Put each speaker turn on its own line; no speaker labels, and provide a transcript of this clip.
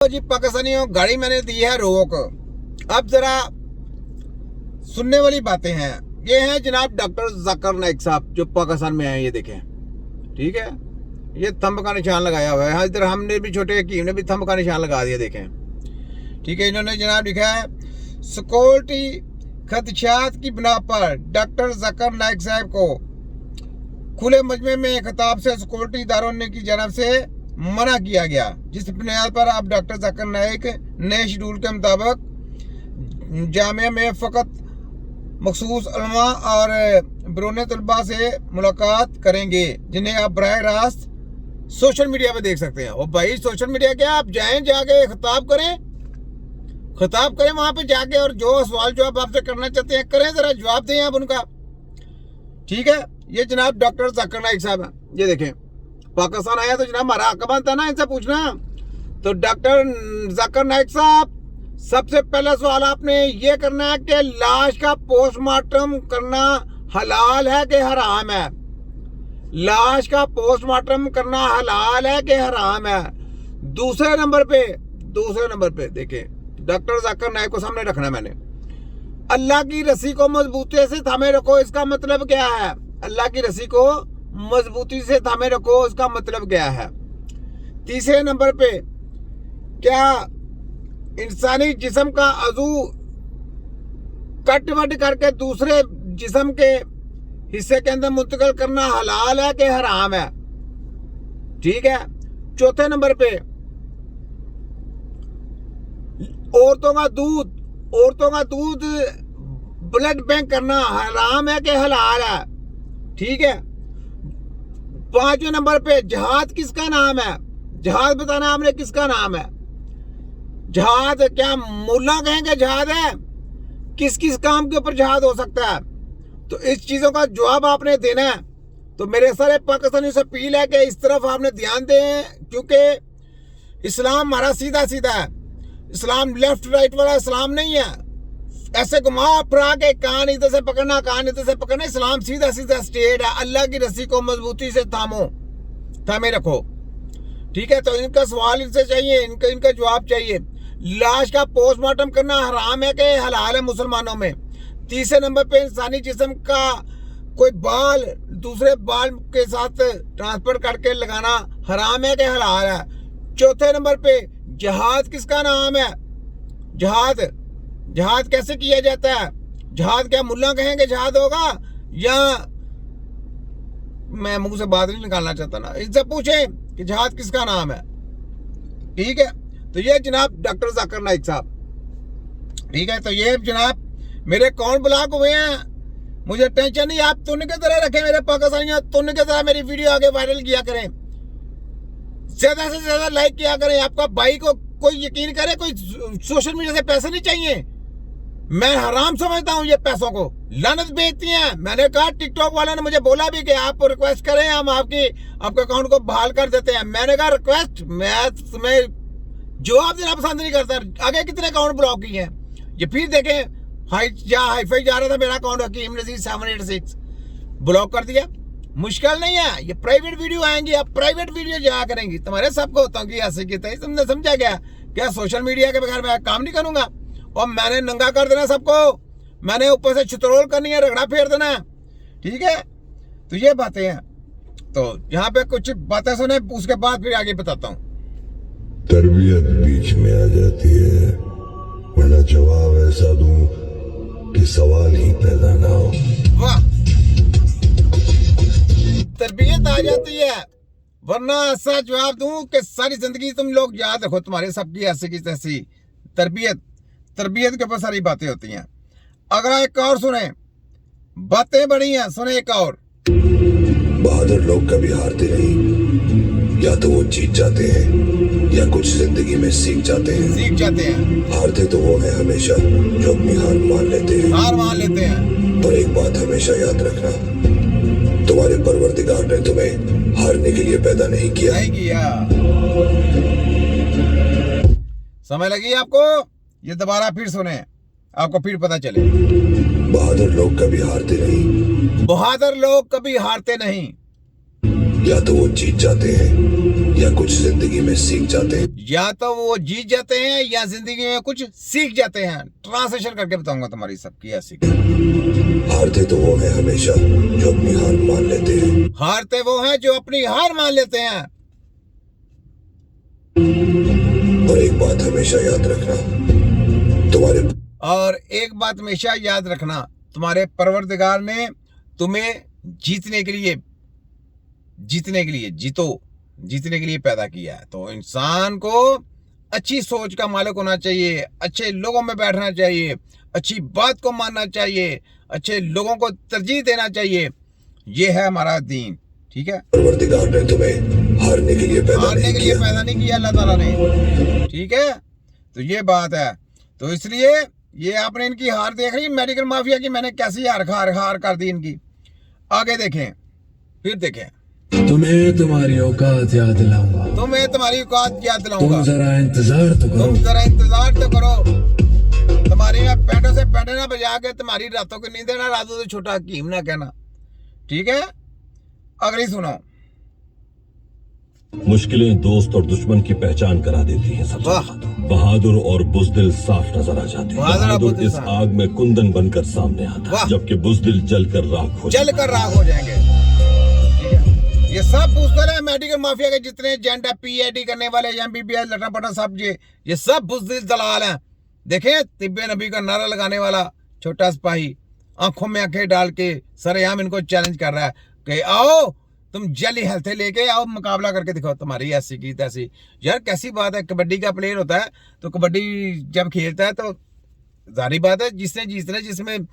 तो जी पाकिस्तानियों, गाड़ी मैंने दी है रोक। अब जरा सुनने वाली बातें हैं। ये हैं जनाब डॉक्टर जाकिर नाइक साहब जो पाकिस्तान में आए। ये देखें, ठीक है, ये थंब का निशान लगाया हुआ है। इधर हमने भी, छोटे हकीम ने भी थंब का निशान लगा दिया, देखें, ठीक है। इन्होंने जनाब लिखा है, सिक्योरिटी खदशात की बिना पर डॉक्टर जाकिर नाइक साहब को खुले मजमे में खिताब से सिक्योरिटी इदारों ने की जानब से मना किया गया, जिस बुनियाद पर अब डॉक्टर जाकिर नाइक नए शेड्यूल के मुताबिक जामिया में फ़कत मखसूस उलमा और बरूने तलबा से मुलाकात करेंगे, जिन्हें आप बराह रास्त सोशल मीडिया पे देख सकते हैं। और भाई सोशल मीडिया क्या, आप जाएं, जाके खिताब करें वहां पे जाके, और जो सवाल जो आप आपसे करना चाहते हैं करें, जरा जवाब दें आप उनका, ठीक है। ये जनाब डॉक्टर जाकिर नाइक साहब हैं। ये देखें, पाकिस्तान आया तो जनाब हमारा हक बनता ना इनसे पूछना। तो डॉक्टर जाकिर नाइक साहब, सबसे पहला सवाल आपने ये करना है कि लाश का पोस्टमार्टम करना हलाल है कि हराम है। लाश का पोस्टमार्टम करना हलाल है कि हराम है। दूसरे नंबर पे देखें, डॉक्टर जाकिर नाइक को सामने रखना मैंने। अल्लाह की रस्सी को मजबूती से थामे रखो, इसका मतलब क्या है? अल्लाह की रस्सी को मजबूती से थामे रखो, इसका मतलब क्या है? तीसरे नंबर पे, क्या इंसानी जिस्म का अज़ू कट वट करके दूसरे जिस्म के हिस्से के अंदर मुंतकिल करना हलाल है कि हराम है? ठीक है। चौथे नंबर पे, औरतों का दूध ब्लड बैंक करना हराम है कि हलाल है? ठीक है। पांचवें नंबर पे, जहाद किसका नाम है? जहाद बताना आपने, किसका नाम है जहाद? क्या मुल्ला कहेंगे जहाद है? किस किस काम के ऊपर जहाद हो सकता है? तो इस चीजों का जवाब आपने देना है। तो मेरे सारे पाकिस्तानियों से अपील है कि इस तरफ आपने ध्यान दें, क्योंकि इस्लाम हमारा सीधा सीधा है। इस्लाम लेफ्ट राइट वाला इस्लाम नहीं है, ऐसे घुमा फिरा के कान इधर से पकड़ना, कान इधर से पकड़ना। इस्लाम सीधा सीधा स्ट्रेट है। अल्लाह की रस्सी को मजबूती से थामे रखो, ठीक है। तो इनका सवाल इनसे चाहिए, इनका जवाब चाहिए। लाश का पोस्टमार्टम करना हराम है कि हलाल है मुसलमानों में? तीसरे नंबर पे, इंसानी जिस्म का कोई बाल दूसरे बाल के साथ ट्रांसफर करके लगाना हराम है कि हलाल है? चौथे नंबर पे, जहाद किसका नाम है? जहाद कैसे किया जाता है? जहाद क्या मुल्ला कहेंगे जहाद होगा? या मैं मुंह से बात नहीं निकालना चाहता ना, इनसे पूछें कि जहाद किसका नाम है, ठीक है। तो ये जनाब डॉक्टर जाकिर नाइक साहब, ठीक है। तो ये जनाब मेरे अकाउंट ब्लॉक हुए हैं, मुझे टेंशन नहीं। आप तुन के तरह रखें मेरे पाकिस्तानियों, तुन के तरह मेरी वीडियो आगे वायरल किया करें, ज्यादा से ज्यादा लाइक किया करें। आपका भाई को कोई यकीन करे, कोई सोशल मीडिया से पैसे नहीं चाहिए। मैं हराम समझता हूँ ये पैसों को, लानत बेचती हैं। मैंने कहा, टिकटॉक वाला ने मुझे बोला भी कि आप रिक्वेस्ट करें, हम आपके अकाउंट को बहाल कर देते हैं। मैंने कहा रिक्वेस्ट, मैं तुम्हें जवाब देना पसंद नहीं करता। आगे कितने अकाउंट ब्लॉक किए हैं ये फिर देखें। हाईफाई जा रहा था मेरा अकाउंट, हकीम नज़ीर 786, ब्लॉक कर दिया। मुश्किल नहीं है, ये प्राइवेट वीडियो आएंगी, आप प्राइवेट वीडियो जाया करेंगी। तुम्हारे सबको होता हूँ कि ऐसे की तुमने समझा क्या सोशल मीडिया के बगैर मैं काम नहीं करूंगा? और मैंने नंगा कर देना सबको, मैंने ऊपर से छितरोल करनी है, रगड़ा फेर देना, ठीक है। तो ये बातें हैं। तो यहाँ पे कुछ बातें सुने, उसके बाद फिर आगे बताता हूँ।
तरबियत बीच में आ जाती है, वरना जवाब ऐसा दूं कि सवाल ही पैदा ना हो।
वाह, तरबियत आ जाती है, वरना ऐसा जवाब दूं कि सारी जिंदगी तुम लोग याद रखो। तुम्हारे सबकी ऐसी की तैसी तरबियत के ऊपर सारी बातें होती हैं। अगर एक और सुने, बातें बड़ी हैं, सुने एक और।
बहादुर लोग कभी हारते नहीं, या तो वो जीत जाते हैं या कुछ जिंदगी में सीख जाते हैं। हारते तो वो है हमेशा जो अपनी हार मान लेते हैं। पर एक बात हमेशा याद रखना, तुम्हारे परवरदिगार ने तुम्हें हारने के लिए पैदा नहीं किया।
समझ लगी आपको? ये दोबारा फिर सुने, आपको फिर पता चले।
बहादुर लोग कभी हारते नहीं,
बहादुर लोग कभी हारते नहीं।
या तो वो जीत जाते हैं या कुछ जिंदगी में सीख जाते हैं।
या तो वो जीत जाते हैं या जिंदगी में कुछ सीख जाते हैं। ट्रांसलेशन करके बताऊंगा तुम्हारी सबकी ऐसी।
हारते तो वो हैं हमेशा जो अपनी हार मान लेते हैं।
हारते वो हैं जो अपनी हार मान लेते हैं।
और एक बात हमेशा याद रखना, तुम्हारे
परवरदिगार ने तुम्हें जीतने के लिए पैदा किया है। तो इंसान को अच्छी सोच का मालिक होना चाहिए, अच्छे लोगों में बैठना चाहिए, अच्छी बात को मानना चाहिए, अच्छे लोगों को तरजीह देना चाहिए। ये है हमारा दीन। ठीक है,
परवरदिगार ने तुम्हें हारने के लिए पैदा
नहीं किया अल्लाह ताला ने। ठीक है, तो ये बात है। तो इसलिए ये आपने इनकी हार देख रही मेडिकल माफिया की, मैंने कैसी हार कर दी इनकी। आगे देखें, फिर देखें।
तुम्हें तुम्हारी औकात याद दिलाऊंगा।
तुम
जरा इंतजार
तो करो। तुम्हारी मैं पैंटों से पैंटे ना बजा के तुम्हारी रातों की नींद ना रातों से छोटा हकीम ना कहना। ठीक है, अगली सुनो।
मुश्किलें दोस्त और दुश्मन की पहचान करा देती हैं। सबसे बहादुर और बुज़दिल साफ नजर आ जाते हैं। बहादुर इस आग में कुंदन बनकर सामने आता है, जबकि बुज़दिल जलकर राख हो
जाएंगे। ठीक है, ये सब बुज़दिल है। मेडिकल माफिया के जितने एजेंट है, PhD करने वाले, MBBS लटा पटा सब, ये सब बुज़दिल दलाल हैं। देखें, तिब्बे नबी का नारा लगाने वाला छोटा सिपाही आंखों में आंखें डाल के सरेआम इनको चैलेंज कर रहा है कि आओ तुम जली हेल्थे लेके आओ, मुकाबला करके दिखाओ तुम्हारी ऐसी की तैसी। यार कैसी बात है, कबड्डी का प्लेयर होता है तो कबड्डी जब खेलता है तो जारी बात है जिसमें